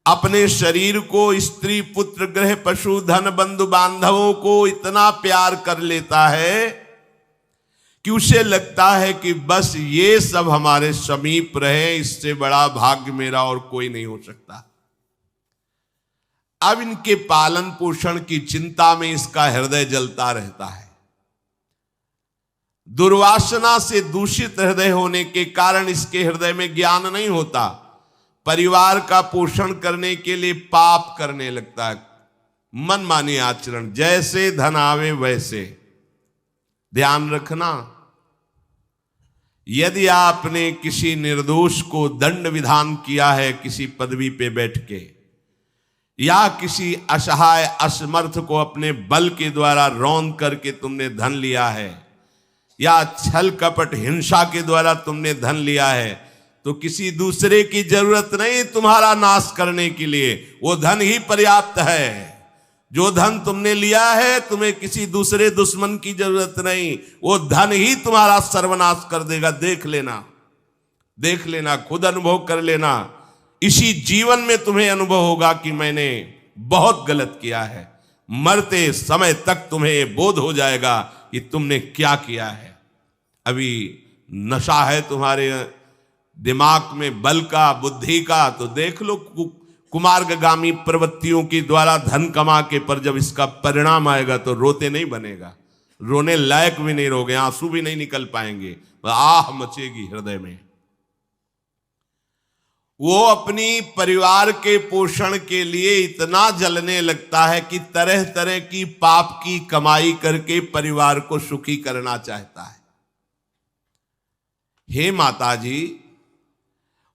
अपने शरीर को, स्त्री पुत्र गृह पशु धन बंधु बांधवों को इतना प्यार कर लेता है कि उसे लगता है कि बस ये सब हमारे समीप रहे, इससे बड़ा भाग्य मेरा और कोई नहीं हो सकता। अब इनके पालन पोषण की चिंता में इसका हृदय जलता रहता है। दुर्वासना से दूषित हृदय होने के कारण इसके हृदय में ज्ञान नहीं होता। परिवार का पोषण करने के लिए पाप करने लगता है, मनमानी आचरण, जैसे धन आवे वैसे। ध्यान रखना, यदि आपने किसी निर्दोष को दंड विधान किया है किसी पदवी पे बैठ के, या किसी असहाय असमर्थ को अपने बल के द्वारा रौंद करके तुमने धन लिया है, या छल कपट हिंसा के द्वारा तुमने धन लिया है, तो किसी दूसरे की जरूरत नहीं तुम्हारा नाश करने के लिए, वो धन ही पर्याप्त है। जो धन तुमने लिया है तुम्हें किसी दूसरे दुश्मन की जरूरत नहीं, वो धन ही तुम्हारा सर्वनाश कर देगा। देख लेना, देख लेना, खुद अनुभव कर लेना। इसी जीवन में तुम्हें अनुभव होगा कि मैंने बहुत गलत किया है। मरते समय तक तुम्हें बोध हो जाएगा कि तुमने क्या किया है। अभी नशा है तुम्हारे दिमाग में बल का, बुद्धि का, तो देख लो कुमार्गामी प्रवृत्तियों के द्वारा धन कमा के, पर जब इसका परिणाम आएगा तो रोते नहीं बनेगा, रोने लायक भी नहीं रहोगे, आंसू भी नहीं निकल पाएंगे, आह मचेगी हृदय में। वो अपनी परिवार के पोषण के लिए इतना जलने लगता है कि तरह तरह की पाप की कमाई करके परिवार को सुखी करना चाहता है। हे माता जी,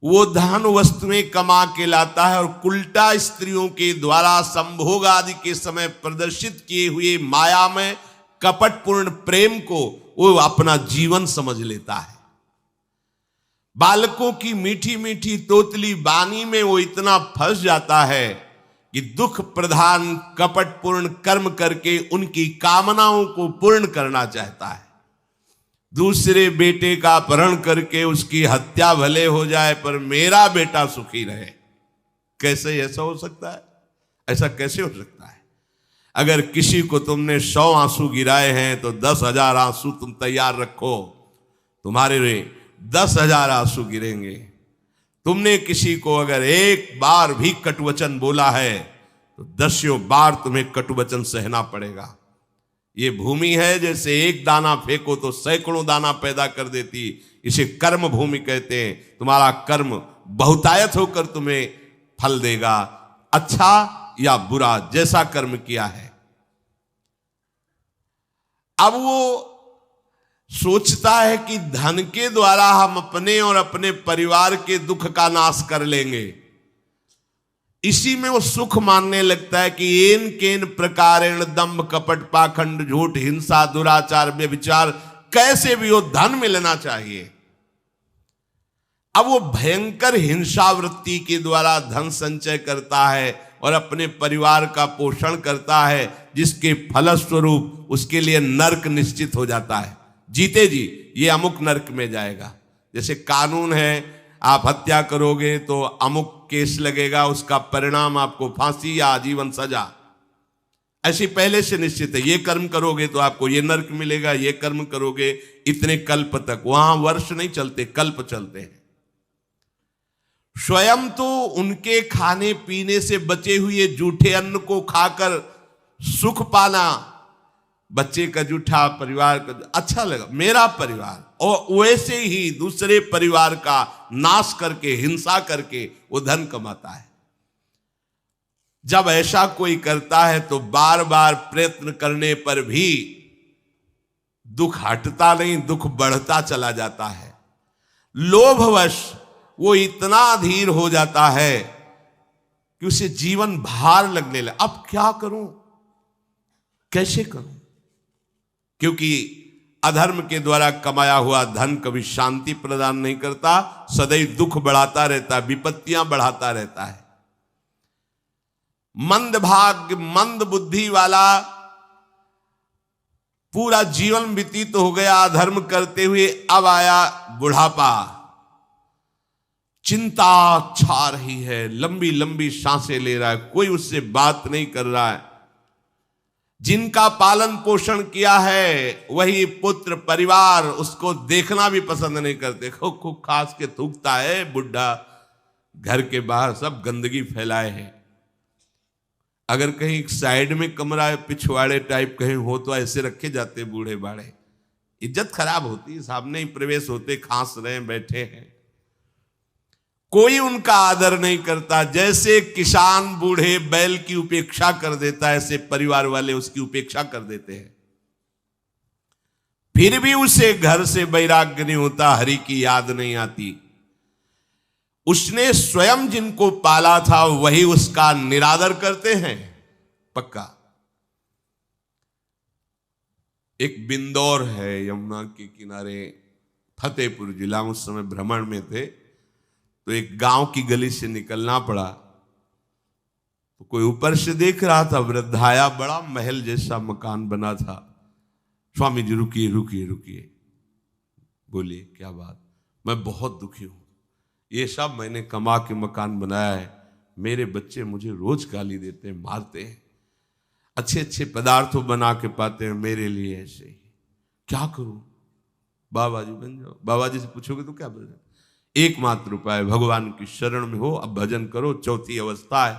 वो धन वस्तुएं कमा के लाता है और उल्टा स्त्रियों के द्वारा संभोग आदि के समय प्रदर्शित किए हुए माया में कपटपूर्ण प्रेम को वो अपना जीवन समझ लेता है। बालकों की मीठी मीठी तोतली बानी में वो इतना फंस जाता है कि दुख प्रधान कपटपूर्ण कर्म करके उनकी कामनाओं को पूर्ण करना चाहता है। दूसरे बेटे का अपहरण करके उसकी हत्या भले हो जाए पर मेरा बेटा सुखी रहे। कैसे ऐसा हो सकता है? ऐसा कैसे हो सकता है? अगर किसी को तुमने 100 आंसू गिराए हैं तो 10,000 आंसू तुम तैयार रखो, तुम्हारे 10,000 आंसू गिरेंगे। तुमने किसी को अगर एक बार भी कटुवचन बोला है तो 10 बार तुम्हें कटुवचन सहना पड़ेगा। ये भूमि है, जैसे एक दाना फेंको तो सैकड़ों दाना पैदा कर देती, इसे कर्म भूमि कहते हैं। तुम्हारा कर्म बहुतायत होकर तुम्हें फल देगा, अच्छा या बुरा, जैसा कर्म किया है। अब वो सोचता है कि धन के द्वारा हम अपने और अपने परिवार के दुख का नाश कर लेंगे। इसी में वो सुख मानने लगता है कि एन केन प्रकारेण दंभ कपट पाखंड झूठ हिंसा दुराचार व्यभिचार, कैसे भी वो धन मिलना चाहिए। अब वो भयंकर हिंसा वृत्ति के द्वारा धन संचय करता है और अपने परिवार का पोषण करता है, जिसके फलस्वरूप उसके लिए नरक निश्चित हो जाता है। जीते जी ये अमुक नरक में जाएगा। जैसे कानून है, आप हत्या करोगे तो अमुक केस लगेगा, उसका परिणाम आपको फांसी या आजीवन सजा, ऐसी पहले से निश्चित है। ये कर्म करोगे तो आपको ये नरक मिलेगा, ये कर्म करोगे इतने कल्प तक। वहां वर्ष नहीं चलते, कल्प चलते हैं। स्वयं तो उनके खाने पीने से बचे हुए जूठे अन्न को खाकर सुख पाना, बच्चे का जूठा, परिवार का अच्छा लगा, मेरा परिवार, और वैसे ही दूसरे परिवार का नाश करके, हिंसा करके वो धन कमाता है। जब ऐसा कोई करता है तो बार बार प्रयत्न करने पर भी दुख हटता नहीं, दुख बढ़ता चला जाता है। लोभवश वो इतना अधीर हो जाता है कि उसे जीवन भार लगने लगे। अब क्या करूं, कैसे करूं? क्योंकि अधर्म के द्वारा कमाया हुआ धन कभी शांति प्रदान नहीं करता, सदैव दुख बढ़ाता रहता है, विपत्तियां बढ़ाता रहता है। मंद भाग्य, मंद बुद्धि वाला पूरा जीवन व्यतीत हो गया अधर्म करते हुए, अब आया बुढ़ापा, चिंता छा रही है, लंबी लंबी सांसें ले रहा है, कोई उससे बात नहीं कर रहा है। जिनका पालन पोषण किया है वही पुत्र परिवार उसको देखना भी पसंद नहीं करते। खूब खास के थूकता है बुढ़ा, घर के बाहर सब गंदगी फैलाए है। अगर कहीं साइड में कमरा है, पिछवाड़े टाइप कहीं हो तो ऐसे रखे जाते बूढ़े बाड़े, इज्जत खराब होती है। सामने ही प्रवेश होते, खांस रहे बैठे हैं, कोई उनका आदर नहीं करता। जैसे किसान बूढ़े बैल की उपेक्षा कर देता है, ऐसे परिवार वाले उसकी उपेक्षा कर देते हैं। फिर भी उसे घर से वैराग्य नहीं होता, हरि की याद नहीं आती। उसने स्वयं जिनको पाला था वही उसका निरादर करते हैं, पक्का। एक बिंदौर है यमुना के किनारे, फतेहपुर जिला में, उस समय भ्रमण में थे तो एक गांव की गली से निकलना पड़ा। तो कोई ऊपर से देख रहा था, वृद्धाया, बड़ा महल जैसा मकान बना था। स्वामी जी रुकिए रुकिए रुकिए, बोलिए क्या बात? मैं बहुत दुखी हूं, ये सब मैंने कमा के मकान बनाया है, मेरे बच्चे मुझे रोज गाली देते हैं, मारते हैं, अच्छे अच्छे पदार्थों बना के पाते हैं मेरे लिए, ऐसे ही क्या करूं? बाबा जी बन जाओ। बाबा जी से पूछोगे तो क्या बोल? एकमात्र उपाय भगवान की शरण में हो, अब भजन करो, चौथी अवस्था है।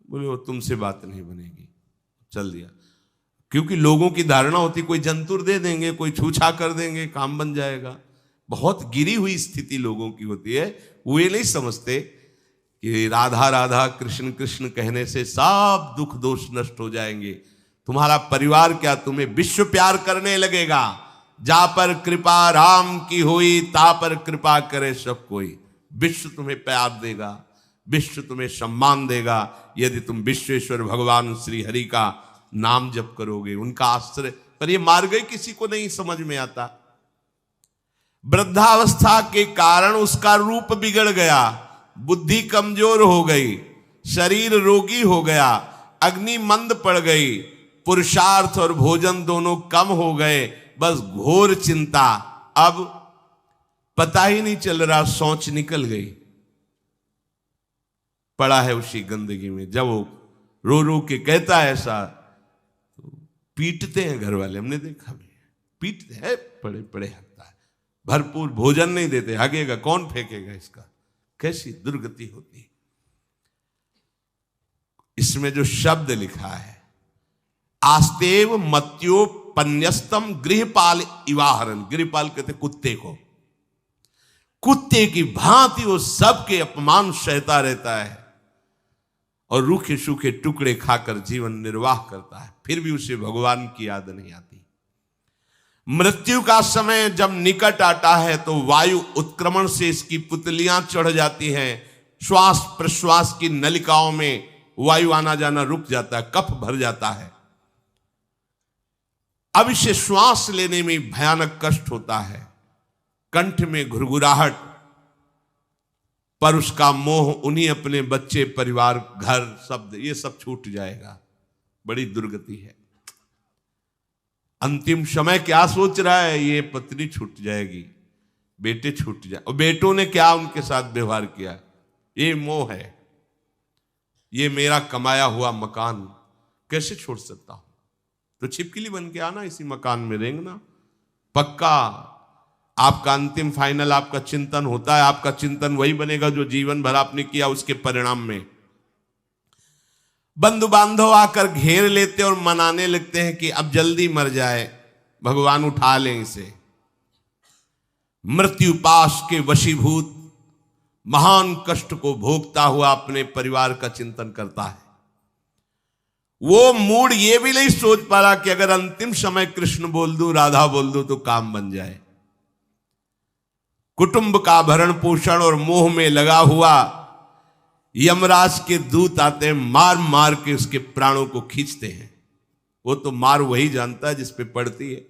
बोले वो तुमसे बात नहीं बनेगी। चल दिया, क्योंकि लोगों की धारणा होती कोई जंतुर दे देंगे, कोई छूछा कर देंगे, काम बन जाएगा। बहुत गिरी हुई स्थिति लोगों की होती है। वो ये नहीं समझते कि राधा राधा कृष्ण कृष्ण कहने से सब दुख दोष नष्ट हो जाएंगे। तुम्हारा परिवार क्या तुम्हें विश्व प्यार करने लगेगा। जा पर कृपा राम की हुई, ता पर कृपा करे सब कोई। विश्व तुम्हें प्यार देगा, विश्व तुम्हें सम्मान देगा यदि तुम विश्वेश्वर भगवान श्री हरि का नाम जप करोगे, उनका आश्रय। पर ये मार्ग ही किसी को नहीं समझ में आता। वृद्धावस्था के कारण उसका रूप बिगड़ गया, बुद्धि कमजोर हो गई, शरीर रोगी हो गया, अग्नि मंद पड़ गई, पुरुषार्थ और भोजन दोनों कम हो गए, बस घोर चिंता। अब पता ही नहीं चल रहा, सोच निकल गई, पड़ा है उसी गंदगी में। जब वो रो रो के कहता है ऐसा, तो पीटते हैं घर वाले, हमने देखा भी, पीटते हैं, पड़े पड़े हकता है, भरपूर भोजन नहीं देते, हगेगा कौन, फेंकेगा इसका। कैसी दुर्गति होती है। इसमें जो शब्द लिखा है, आस्तेव मत्योपन्यस्तम गृहपाल इवाहरन, गृहपाल कहते कुत्ते को, कुत्ते की भांति वो सबके अपमान सहता रहता है और रूखे सूखे टुकड़े खाकर जीवन निर्वाह करता है, फिर भी उसे भगवान की याद नहीं आती। मृत्यु का समय जब निकट आता है तो वायु उत्क्रमण से इसकी पुतलियां चढ़ जाती हैं, श्वास प्रश्वास की नलिकाओं में वायु आना जाना रुक जाता है, कफ भर जाता है। अब इसे श्वास लेने में भयानक कष्ट होता है, कंठ में घुरघुराहट, पर उसका मोह उन्हीं अपने बच्चे परिवार घर शब्द ये सब छूट जाएगा। बड़ी दुर्गति है। अंतिम समय क्या सोच रहा है, ये पत्नी छूट जाएगी, बेटे छूट जाए, और बेटों ने क्या उनके साथ व्यवहार किया, ये मोह है, ये मेरा कमाया हुआ मकान कैसे छोड़ सकता हूं? तो छिपकली बन के आना, इसी मकान में रेंगना। पक्का आपका अंतिम फाइनल आपका चिंतन होता है, आपका चिंतन वही बनेगा जो जीवन भर आपने किया, उसके परिणाम में बंधु बांधव आकर घेर लेते और मनाने लगते हैं कि अब जल्दी मर जाए, भगवान उठा लें इसे। मृत्यु पाश के वशीभूत महान कष्ट को भोगता हुआ अपने परिवार का चिंतन करता है। वो मूड ये भी नहीं सोच पा रहा कि अगर अंतिम समय कृष्ण बोल दूं, राधा बोल दूं तो काम बन जाए। कुटुंब का भरण पोषण और मोह में लगा हुआ यमराज के दूत आते हैं, मार मार के उसके प्राणों को खींचते हैं। वो तो मार वही जानता है जिस पे पड़ती है,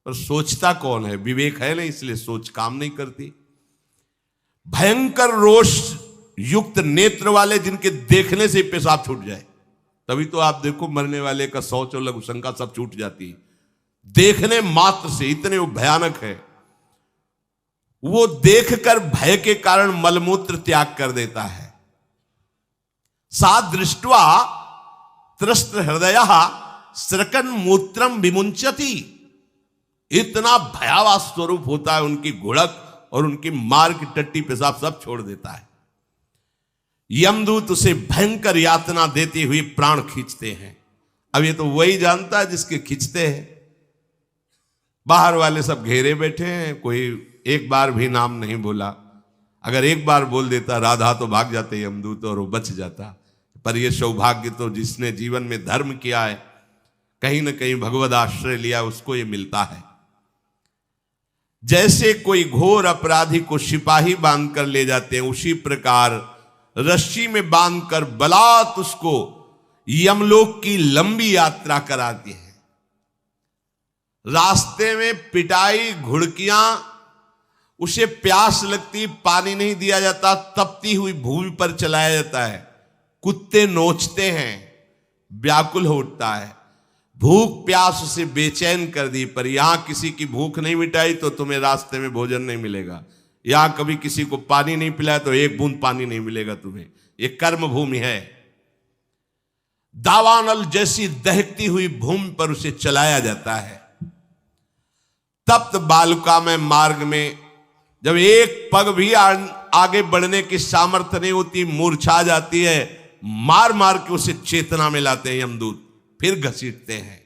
पर सोचता कौन है? विवेक है नहीं, इसलिए सोच काम नहीं करती। भयंकर रोष युक्त नेत्र वाले, जिनके देखने से पेशाब छूट जाए। तभी तो आप देखो मरने वाले का शौच और लघु शंका सब छूट जाती है, देखने मात्र से, इतने वो भयानक है। वो देखकर भय के कारण मलमूत्र त्याग कर देता है। सा दृष्ट्वा त्रस्त हृदय स्रकन मूत्रम विमुंचति। इतना भयावह स्वरूप होता है उनकी घुड़क, और उनकी मार की टट्टी पेशाब सब छोड़ देता है। यमदूत उसे भयंकर यातना देते हुए प्राण खींचते हैं। अब ये तो वही जानता है जिसके खींचते हैं। बाहर वाले सब घेरे बैठे हैं, कोई एक बार भी नाम नहीं बोला। अगर एक बार बोल देता राधा तो भाग जाते यमदूत और वो बच जाता। पर ये सौभाग्य तो जिसने जीवन में धर्म किया है, कहीं ना कहीं भगवद आश्रय लिया, उसको ये मिलता है। जैसे कोई घोर अपराधी को सिपाही बांध कर ले जाते हैं, उसी प्रकार रस्सी में बांधकर बलात् उसको यमलोक की लंबी यात्रा कराती है। रास्ते में पिटाई, घुड़कियां, उसे प्यास लगती, पानी नहीं दिया जाता, तपती हुई भूमि पर चलाया जाता है। कुत्ते नोचते हैं, व्याकुल हो उठता है। भूख प्यास उसे बेचैन कर दी। पर यहां किसी की भूख नहीं मिटाई तो तुम्हें रास्ते में भोजन नहीं मिलेगा। यहां कभी किसी को पानी नहीं पिलाया तो एक बूंद पानी नहीं मिलेगा तुम्हें। ये कर्म भूमि है। दावानल जैसी दहकती हुई भूमि पर उसे चलाया जाता है। तप्त बालुका में मार्ग में जब एक पग भी आगे बढ़ने की सामर्थ्य नहीं होती, मूर्छा जाती है, मार मार के उसे चेतना में लाते हैं यमदूत, फिर घसीटते हैं।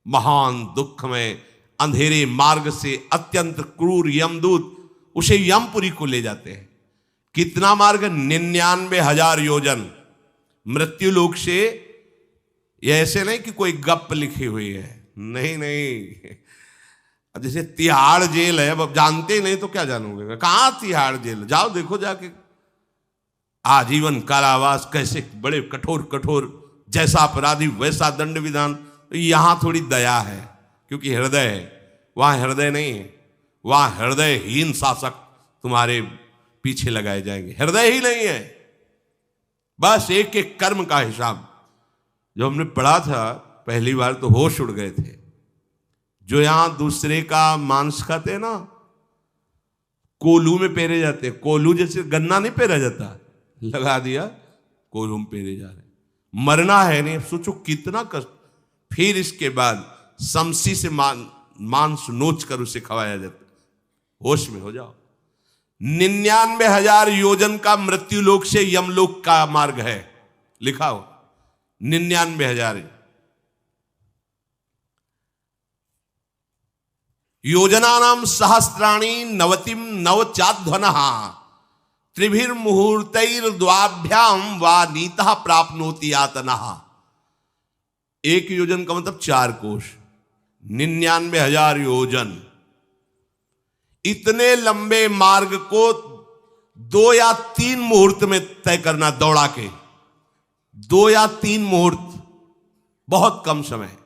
महान दुख में अंधेरे मार्ग से अत्यंत क्रूर यमदूत उसे यमपुरी को ले जाते हैं। कितना मार्ग? 99,000 योजन मृत्यु लोक से। यह ऐसे नहीं कि कोई गप लिखी हुई है, नहीं नहीं। अब जैसे तिहाड़ जेल है, अब जानते ही नहीं तो क्या जानोगे? कहां तिहाड़ जेल? जाओ देखो जाके। आजीवन कारावास, कैसे बड़े कठोर कठोर, जैसा अपराधी वैसा दंड विधान। यहां थोड़ी दया है क्योंकि हृदय है, वहां हृदय नहीं है। वहां हृदयहीन शासक तुम्हारे पीछे लगाए जाएंगे। हृदय ही नहीं है, बस एक एक कर्म का हिसाब। जो हमने पढ़ा था पहली बार तो होश उड़ गए थे। जो यहां दूसरे का मांस खाते हैं ना, कोलू में पेरे जाते हैं। कोलू जैसे गन्ना नहीं पेरा जाता, लगा दिया, कोलू में पेरे जा रहे। मरना है नहीं, सोचो कितना कष्ट। फिर इसके बाद समसी से मांस नोच कर उसे खवाया जाता। होश में हो जाओ। 99,000 योजन का मृत्यु लोक से यमलोक का मार्ग है, लिखा हो 99,000 योजनानाम सहस्राणी नवतिम नवचाध्वनः त्रिभिर्मुहूर्तैर्द्वाभ्याम वा नीतः प्राप्नोति यातनः। एक योजन का मतलब 4 कोश, 99,000 योजन। इतने लंबे मार्ग को 2 या 3 मुहूर्त में तय करना, दौड़ा के 2 या 3 मुहूर्त, बहुत कम समय।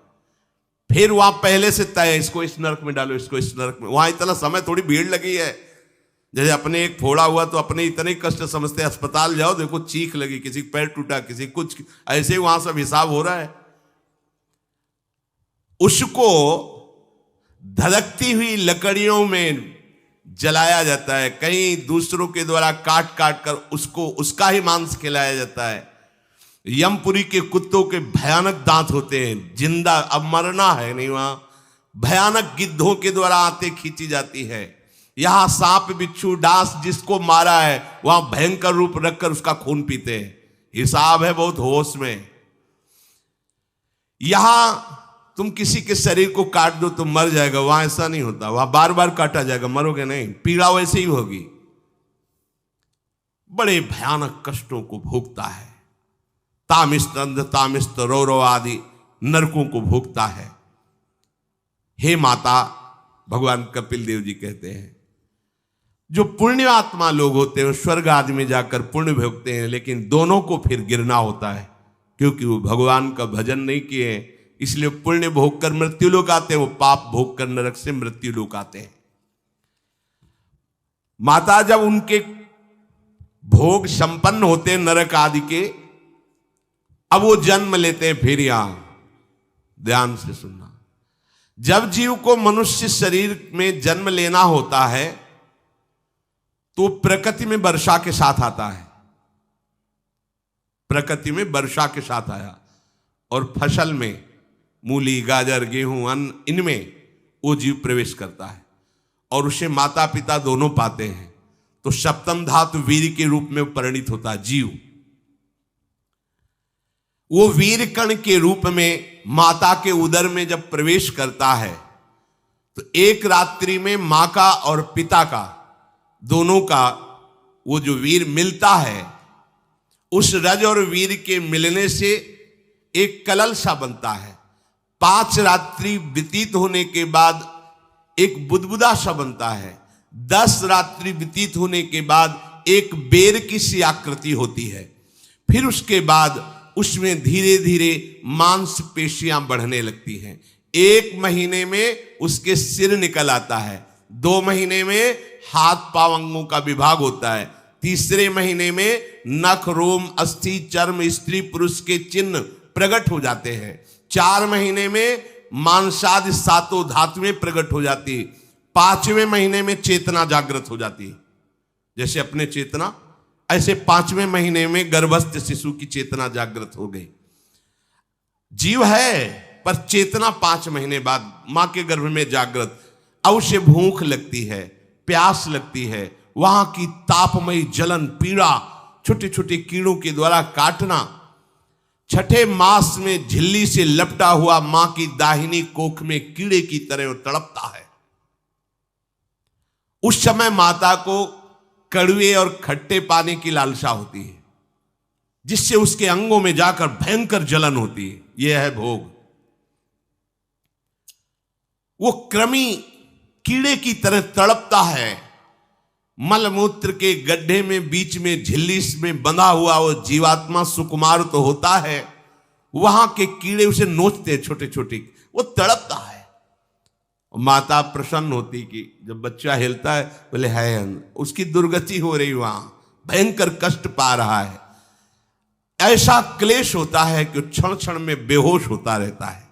फिर वहां पहले से तय, इसको इस नरक में डालो, इसको इस नरक में। वहां इतना समय, थोड़ी भीड़ लगी है। जैसे अपने एक फोड़ा हुआ तो अपने इतने कष्ट समझते, अस्पताल जाओ देखो चीख लगी, किसी पैर टूटा, किसी कुछ, ऐसे ही वहां सब हिसाब हो रहा है। उसको धधकती हुई लकड़ियों में जलाया जाता है, कहीं दूसरों के द्वारा काट काट कर उसको उसका ही मांस खिलाया जाता है। यमपुरी के कुत्तों के भयानक दांत होते हैं, जिंदा, अब मरना है नहीं वहां। भयानक गिद्धों के द्वारा आंतें खींची जाती है। यहां सांप, बिच्छू, डांस जिसको मारा है वहां भयंकर रूप रखकर उसका खून पीते हैं। हिसाब है बहुत होश में। यहां तुम किसी के शरीर को काट दो तो मर जाएगा, वहां ऐसा नहीं होता। वहां बार बार काटा जाएगा, मरोगे नहीं, पीड़ा वैसे ही होगी। बड़े भयानक कष्टों को भोगता है। तामिस्त, तामिस्त, रौरव आदि नरकों को भोगता है। हे माता, भगवान कपिल देव जी कहते हैं, जो पुण्य आत्मा लोग होते हैं स्वर्ग आदि में जाकर पुण्य भोगते हैं, लेकिन दोनों को फिर गिरना होता है क्योंकि वो भगवान का भजन नहीं किए, इसलिए पुण्य भोग कर मृत्यु लोक आते हैं, वो पाप भोग कर नरक से मृत्यु लोक आते हैं। माता जब उनके भोग संपन्न होते हैं नरक आदि के, अब वो जन्म लेते हैं। फिर यहां ध्यान से सुनना, जब जीव को मनुष्य शरीर में जन्म लेना होता है तो प्रकृति में वर्षा के साथ आता है, प्रकृति में वर्षा के साथ आया, और फसल में मूली, गाजर, गेहूं, अन्न, इनमें वो जीव प्रवेश करता है और उसे माता पिता दोनों पाते हैं। तो सप्तम धातु वीर के रूप में परिणित होता है जीव। वो वीर कण के रूप में माता के उदर में जब प्रवेश करता है तो एक रात्रि में मां का और पिता का, दोनों का वो जो वीर मिलता है, उस रज और वीर के मिलने से एक कलल सा बनता है। 5 रात्रि व्यतीत होने के बाद एक बुदबुदा सा बनता है। 10 रात्रि व्यतीत होने के बाद एक बेर की सी आकृति होती है। फिर उसके बाद उसमें धीरे धीरे मांसपेशियां बढ़ने लगती हैं। 1 महीने में उसके सिर निकल आता है, 2 महीने में हाथ पांव अंगों का विभाग होता है, 3रे महीने में नख, रोम, अस्थि, चर्म, स्त्री पुरुष के चिन्ह प्रकट हो जाते हैं, 4 महीने में मांसादि 7 धातुएं प्रकट हो जाती है, 5वें महीने में चेतना जागृत हो जाती है। जैसे अपने चेतना, ऐसे 5वें महीने में गर्भस्थ शिशु की चेतना जागृत हो गई। जीव है पर चेतना 5 महीने बाद मां के गर्भ में जागृत। अब उसे भूख लगती है, प्यास लगती है, वहां की तापमयी जलन, पीड़ा, छोटे छोटे कीड़ों के द्वारा काटना, 6ठे मास में झिल्ली से लपटा हुआ मां की दाहिनी कोख में कीड़े की तरह तड़पता है। उस समय माता को कड़वे और खट्टे पानी की लालसा होती है, जिससे उसके अंगों में जाकर भयंकर जलन होती है। यह है भोग। वो कृमि कीड़े की तरह तड़पता है। मलमूत्र के गड्ढे में बीच में झिल्ली में बंधा हुआ वो जीवात्मा सुकुमार तो होता है, वहां के कीड़े उसे नोचते हैं छोटे छोटे, वो तड़पता है। माता प्रसन्न होती कि जब बच्चा हिलता है, बोले है उसकी दुर्गति हो रही, वहां भयंकर कष्ट पा रहा है। ऐसा क्लेश होता है कि क्षण क्षण में बेहोश होता रहता है।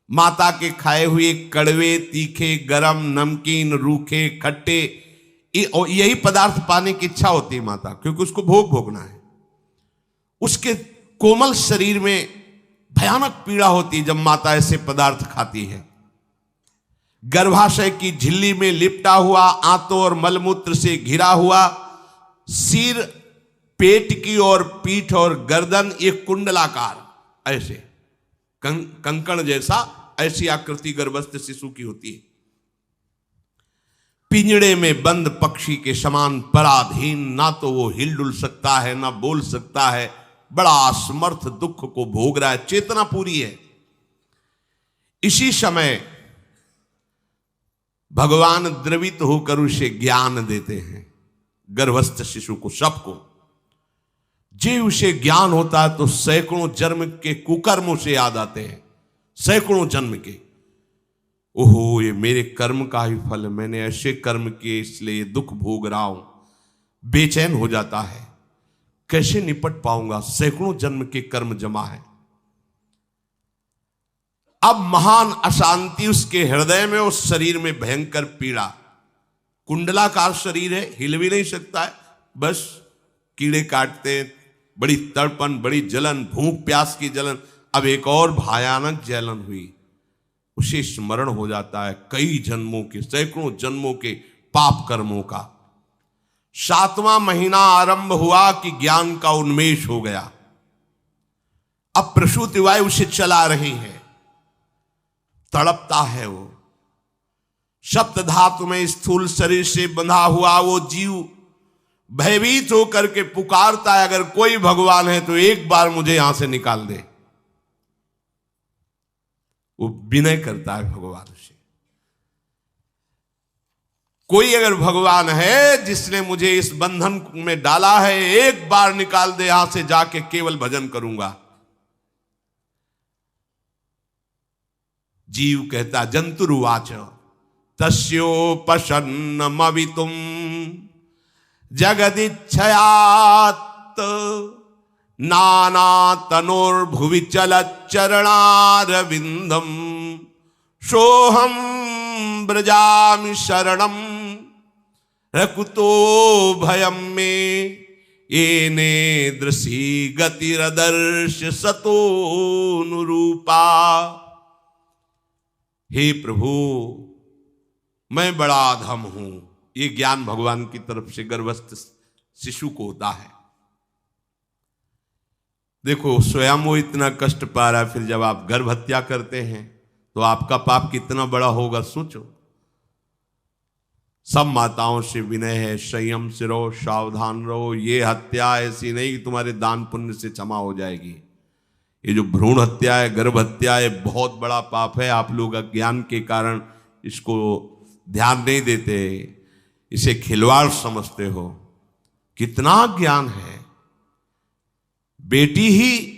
माता के खाए हुए कड़वे, तीखे, गरम, नमकीन, रूखे, खट्टे, यही पदार्थ पाने की इच्छा होती है माता, क्योंकि उसको भोग भोगना है। उसके कोमल शरीर में भयानक पीड़ा होती है जब माता ऐसे पदार्थ खाती है। गर्भाशय की झिल्ली में लिपटा हुआ, आंतों और मलमूत्र से घिरा हुआ सिर, पेट की और पीठ और गर्दन, ये कुंडलाकार ऐसे कंकण जैसा, ऐसी आकृति गर्भस्थ शिशु की होती है। पिंजड़े में बंद पक्षी के समान पराधीन, ना तो वो हिल डुल सकता है, ना बोल सकता है, बड़ा असमर्थ दुख को भोग रहा है। चेतना पूरी है। इसी समय भगवान द्रवित होकर उसे ज्ञान देते हैं, गर्भस्थ शिशु को, सबको। जे उसे ज्ञान होता है तो सैकड़ों जन्म के कुकर्मों से याद आते हैं, सैकड़ों जन्म के। ओहो, ये मेरे कर्म का ही फल, मैंने ऐसे कर्म किए इसलिए ये दुख भोग रहा हूं। बेचैन हो जाता है, कैसे निपट पाऊंगा, सैकड़ों जन्म के कर्म जमा है। अब महान अशांति उसके हृदय में, उस शरीर में भयंकर पीड़ा। कुंडलाकार शरीर है, हिल भी नहीं सकता है, बस कीड़े काटते, बड़ी तड़पन, बड़ी जलन, भूख प्यास की जलन। अब एक और भयानक जलन हुई, उसे स्मरण हो जाता है कई जन्मों के, सैकड़ों जन्मों के पाप कर्मों का। 7वां महीना आरंभ हुआ कि ज्ञान का उन्मेष हो गया। अब प्रसूति वायु उसे चला रही है, तड़पता है वो। सप्त धातु में स्थूल शरीर से बंधा हुआ वो जीव भयभीत होकर के पुकारता है, अगर कोई भगवान है तो एक बार मुझे यहां से निकाल दे। वो विनय करता है भगवान से, कोई अगर भगवान है जिसने मुझे इस बंधन में डाला है, एक बार निकाल दे, यहां से जाके केवल भजन करूंगा। जीव कहता, जंतुरुवाच तस्योपशन्नमवितुम जगदिच्छयात् नाना तनोर्भुवि चलच्चरणारविंदम सोहम ब्रजामि शरणम रकुतो भयम में येने दृशी गतिरदर्श सतोनुरूपा। हे प्रभु, मैं बड़ा अधम हूं, ये ज्ञान भगवान की तरफ से गर्भस्थ शिशु को होता है। देखो, स्वयं वो इतना कष्ट पा रहा है, फिर जब आप गर्भ हत्या करते हैं तो आपका पाप कितना बड़ा होगा सोचो। सब माताओं से विनय है, संयम से रहो, सावधान रहो। ये हत्या ऐसी नहीं कि तुम्हारे दान पुण्य से क्षमा हो जाएगी। ये जो भ्रूण हत्या है, गर्भ हत्या है, बहुत बड़ा पाप है। आप लोग अज्ञान के कारण इसको ध्यान नहीं देते, इसे खिलवाड़ समझते हो। कितना ज्ञान है। बेटी ही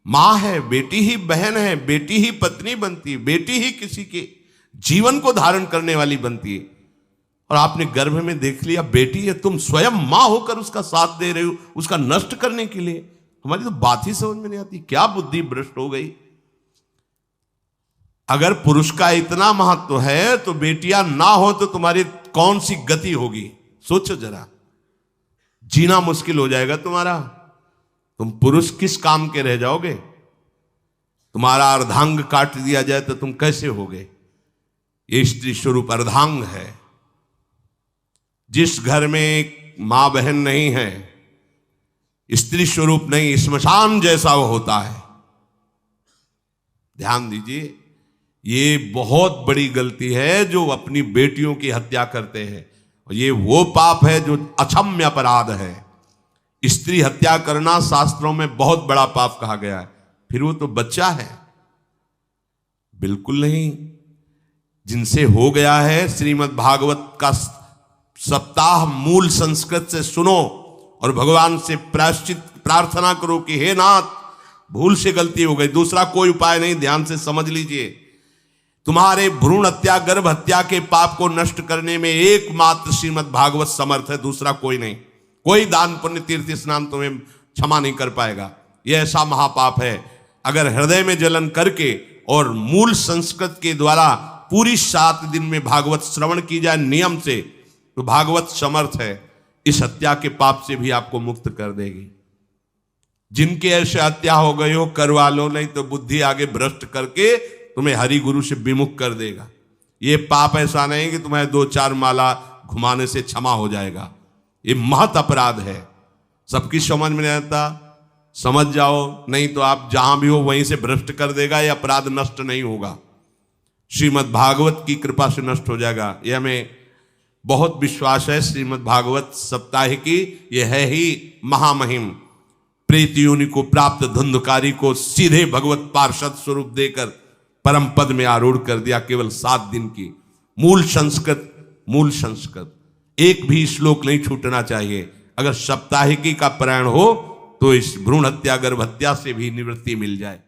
मां है, बेटी ही बहन है, बेटी ही पत्नी बनती है, बेटी ही किसी के जीवन को धारण करने वाली बनती है। और आपने गर्भ में देख लिया बेटी है, तुम स्वयं मां होकर उसका साथ दे रहे हो, उसका नष्ट करने के लिए। हमारी तो बात ही समझ में नहीं आती, क्या बुद्धि भ्रष्ट हो गई। अगर पुरुष का इतना महत्व है तो बेटियां ना हो तो तुम्हारी कौन सी गति होगी, सोचो जरा। जीना मुश्किल हो जाएगा तुम्हारा। तुम पुरुष किस काम के रह जाओगे। तुम्हारा अर्धांग काट दिया जाए तो तुम कैसे होगे। ये स्त्री स्वरूप अर्धांग है। जिस घर में मां बहन नहीं है, स्त्री स्वरूप नहीं, श्मशान जैसा वो होता है। ध्यान दीजिए, ये बहुत बड़ी गलती है जो अपनी बेटियों की हत्या करते हैं। और ये वो पाप है जो अक्षम्य अपराध है। स्त्री हत्या करना शास्त्रों में बहुत बड़ा पाप कहा गया है। फिर वो तो बच्चा है, बिल्कुल नहीं। जिनसे हो गया है, श्रीमद् भागवत का सप्ताह मूल संस्कृत से सुनो और भगवान से प्रायश्चित प्रार्थना करो कि हे नाथ, भूल से गलती हो गई, दूसरा कोई उपाय नहीं। ध्यान से समझ लीजिए, तुम्हारे भ्रूण हत्या गर्भ हत्या के पाप को नष्ट करने में एकमात्र श्रीमद् भागवत समर्थ है, दूसरा कोई नहीं। कोई दान पुण्य तीर्थ स्नान तुम्हें क्षमा नहीं कर पाएगा। यह ऐसा महापाप है। अगर हृदय में जलन करके और मूल संस्कृत के द्वारा पूरी 7 दिन में भागवत श्रवण की जाए नियम से, तो भागवत समर्थ है, इस हत्या के पाप से भी आपको मुक्त कर देगी। जिनके ऐसे हत्या हो गई हो करवा लो, नहीं तो बुद्धि आगे भ्रष्ट करके तुम्हें हरि गुरु से विमुख कर देगा। ये पाप ऐसा नहीं कि तुम्हें 2-4 माला घुमाने से क्षमा हो जाएगा। ये महत अपराध है। सबकी समझ में नहीं आता, समझ जाओ, नहीं तो आप जहां भी हो वहीं से भ्रष्ट कर देगा। ये अपराध नष्ट नहीं होगा, श्रीमद् भागवत की कृपा से नष्ट हो जाएगा। यह हमें बहुत विश्वास है। श्रीमद् भागवत सप्ताह की यह है ही महामहिम। प्रेत योनि को प्राप्त धुंधकारी को सीधे भगवत पार्षद स्वरूप देकर परम पद में आरूढ़ कर दिया। केवल 7 दिन की मूल संस्कृत एक भी श्लोक नहीं छूटना चाहिए। अगर सप्ताहिकी का पारायण हो तो इस भ्रूण हत्या गर्भ हत्या से भी निवृत्ति मिल जाए।